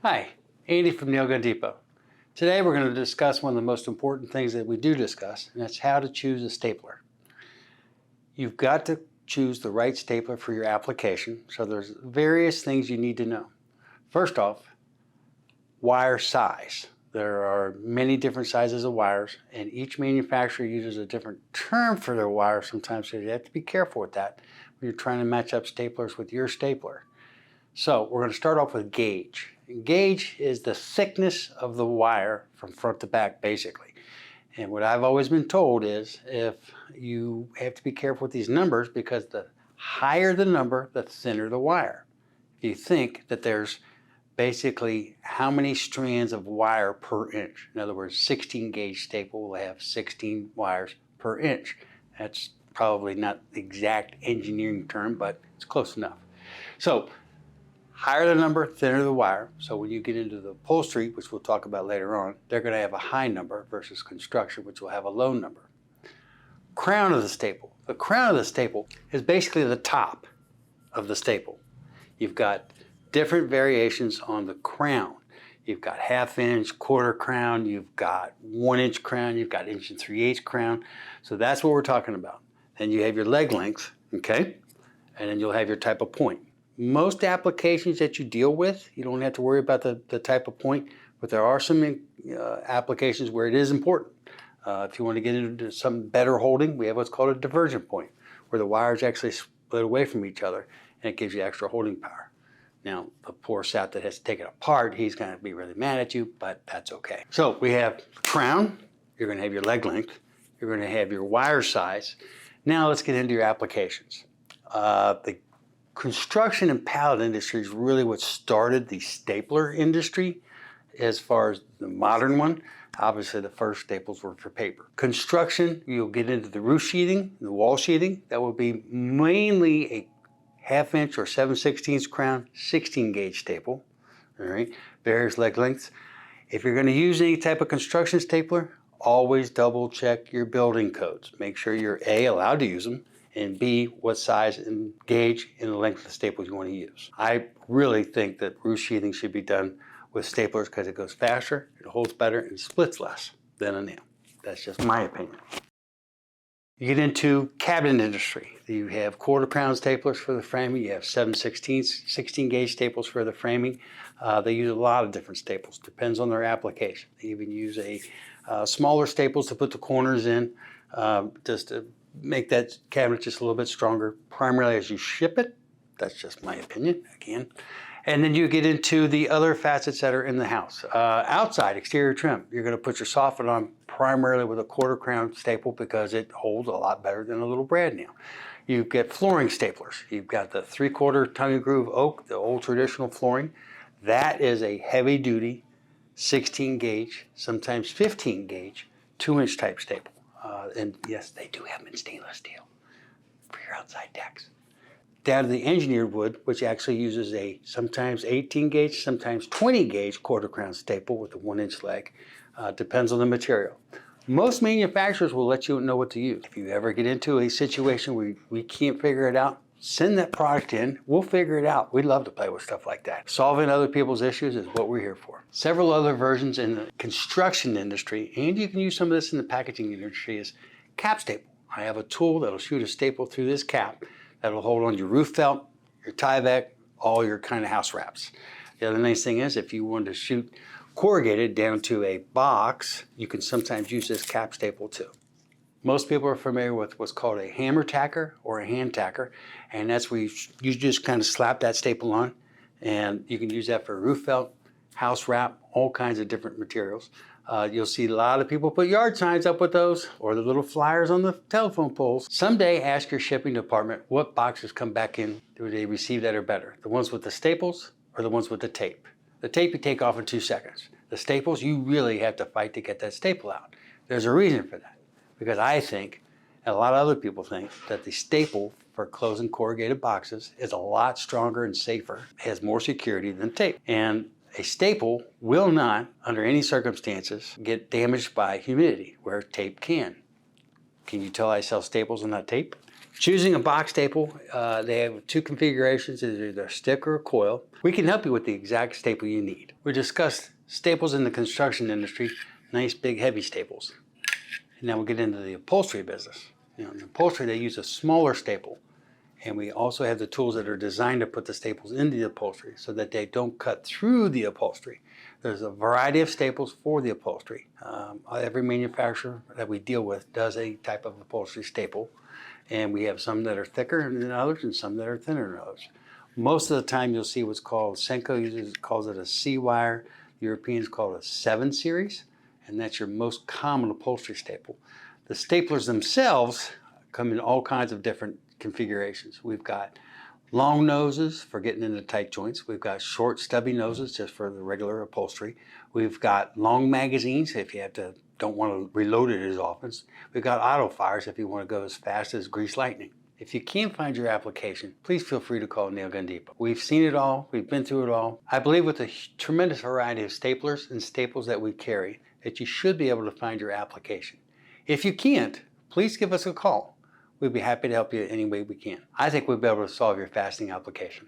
Hi, Andy from Nail Gun Depot. Today we're going to discuss one of the most important things that we do discuss, and that's how to choose a stapler. You've got to choose the right stapler for your application, so there's various things you need to know. First off, wire size. There are many different sizes of wires, and each manufacturer uses a different term for their wires sometimes, so you have to be careful with that when you're trying to match up staplers with your stapler. So we're going to start off with gauge. Gauge is the thickness of the wire from front to back, basically. And what I've always been told is if you have to be careful with these numbers because the higher the number, the thinner the wire. If you think that there's basically how many strands of wire per inch. In other words, 16 gauge staple will have 16 wires per inch. That's probably not the exact engineering term, but it's close enough. So higher the number, thinner the wire. So when you get into the upholstery, which we'll talk about later on, they're going to have a high number versus construction, which will have a low number. Crown of the staple. The crown of the staple is basically the top of the staple. You've got different variations on the crown. You've got half-inch, quarter crown, you've got 1-inch crown, you've got 1 3/8 crown. So that's what we're talking about. Then you have your leg length, okay? And then you'll have your type of point. Most applications that you deal with, you don't have to worry about the type of point, but there are some applications where it is important. If you want to get into some better holding, we have what's called a divergent point, where the wires actually split away from each other, and it gives you extra holding power. Now, the poor sap that has to take it apart, he's going to be really mad at you, but that's okay. So we have crown, you're going to have your leg length, you're going to have your wire size. Now let's get into your applications. The construction and pallet industry is really what started the stapler industry as far as the modern one. Obviously, the first staples were for paper. Construction, you'll get into the roof sheathing, the wall sheathing. That will be mainly a 1/2 inch or 7/16 crown, 16 gauge staple. All right, various leg lengths. If you're going to use any type of construction stapler, always double check your building codes. Make sure you're A, allowed to use them, and B, what size and gauge and the length of the staples you want to use. I really think that roof sheathing should be done with staplers because it goes faster, it holds better, and splits less than a nail. That's just my opinion. You get into cabinet industry. You have quarter crown staplers for the framing. You have 7/16, 16 gauge staples for the framing. They use a lot of different staples. Depends on their application. They even use smaller staples to put the corners in, just to make that cabinet just a little bit stronger, primarily as you ship it. That's just my opinion, again. And then you get into the other facets that are in the house. Outside, exterior trim, you're going to put your soffit on primarily with a quarter crown staple because it holds a lot better than a little brad nail. You get flooring staplers. You've got the 3/4 tongue and groove oak, the old traditional flooring. That is a heavy duty 16 gauge, sometimes 15 gauge, 2-inch type staple. And yes, they do have them in stainless steel for your outside decks. Down to the engineered wood, which actually uses a sometimes 18 gauge, sometimes 20 gauge quarter crown staple with a 1-inch leg. Depends on the material. Most manufacturers will let you know what to use. If you ever get into a situation where we can't figure it out, send that product in, we'll figure it out. We love to play with stuff like that. Solving other people's issues is what we're here for. Several other versions in the construction industry, and you can use some of this in the packaging industry, is cap staple. I have a tool that'll shoot a staple through this cap that'll hold on your roof felt, your Tyvek, all your kind of house wraps. The other nice thing is if you want to shoot corrugated down to a box, you can sometimes use this cap staple too. Most people are familiar with what's called a hammer tacker or a hand tacker, and that's where you just kind of slap that staple on, and you can use that for roof felt, house wrap, all kinds of different materials. You'll see a lot of people put yard signs up with those or the little flyers on the telephone poles. Someday ask your shipping department what boxes come back in do they receive that are better, the ones with the staples or the ones with the tape. The tape you take off in 2 seconds. The staples, you really have to fight to get that staple out. There's a reason for that. Because I think, and a lot of other people think, that the staple for closing corrugated boxes is a lot stronger and safer, has more security than tape. And a staple will not, under any circumstances, get damaged by humidity, where tape can. Can you tell I sell staples and not tape? Choosing a box staple, they have two configurations, it's either a stick or a coil. We can help you with the exact staple you need. We discussed staples in the construction industry, nice big heavy staples. And now we'll get into the upholstery business. In upholstery they use a smaller staple. And we also have the tools that are designed to put the staples into the upholstery so that they don't cut through the upholstery. There's a variety of staples for the upholstery. Every manufacturer that we deal with does a type of upholstery staple. And we have some that are thicker than others and some that are thinner than others. Most of the time you'll see what's called, Senko calls it a C-wire, Europeans call it a 7 series, and that's your most common upholstery staple. The staplers themselves come in all kinds of different configurations. We've got long noses for getting into tight joints. We've got short stubby noses just for the regular upholstery. We've got long magazines if you don't want to reload it as often. We've got auto fires if you want to go as fast as grease lightning. If you can't find your application, please feel free to call Nail Gun Depot. We've seen it all, we've been through it all. I believe with the tremendous variety of staplers and staples that we carry, that you should be able to find your application. If you can't, please give us a call. We'd be happy to help you any way we can. I think we'll be able to solve your fastening application.